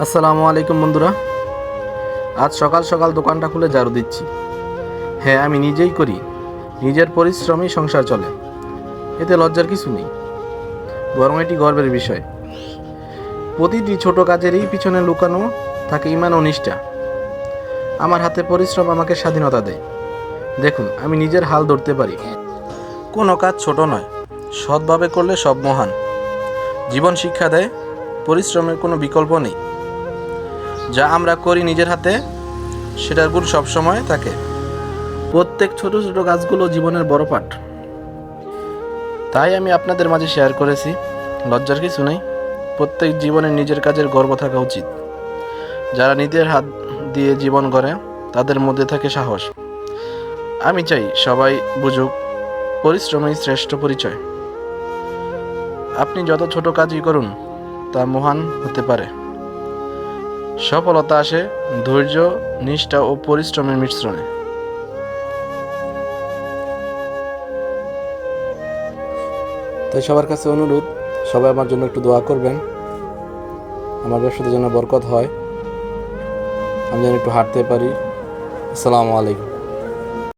আসসালামু আলাইকুম বন্ধুরা। আজ সকাল সকাল দোকানটা খুলে ঝাড়ু দিচ্ছি। হ্যাঁ, আমি নিজেই করি। নিজের পরিশ্রমই সংসার চলে। এতে লজ্জার কিছু নেই, বরং এটি গর্বের বিষয়। প্রতিটি ছোট কাজেরই পিছনে লুকানো থাকে ঈমান ও নিষ্ঠা। আমার হাতে পরিশ্রম আমাকে স্বাধীনতা দেয়। দেখুন, আমি নিজের হাল ধরতে পারি। কোনো কাজ ছোট নয়, সৎভাবে করলে সব মহান। জীবন শিক্ষা দেয় পরিশ্রমের কোনো বিকল্প নেই। যা আমরা করি নিজের হাতে, সেটার গুণ সবসময় থাকে। প্রত্যেক ছোট ছোট কাজগুলো জীবনের বড় পাঠ। তাই আমি আপনাদের মাঝে শেয়ার করেছি। লজ্জার কিছু নেই। প্রত্যেক জীবনের নিজের কাজের গর্ব থাকা উচিত। যারা নিজের হাত দিয়ে জীবন গড়ে, তাদের মধ্যে থাকে সাহস। আমি চাই সবাই বুঝুক, পরিশ্রমই শ্রেষ্ঠ পরিচয়। আপনি যত ছোট কাজই করুন, তা মহান হতে পারে। সফলতা আসে ধৈর্য, নিষ্ঠা ও পরিশ্রমের মিশ্রণে। তাই সবার কাছে অনুরোধ, সবাই আমার জন্য একটু দোয়া করবেন। আমার ব্যবসাতে যেন বরকত হয়, আমি যেন একটু হাঁটতে পারি। আসসালামু আলাইকুম।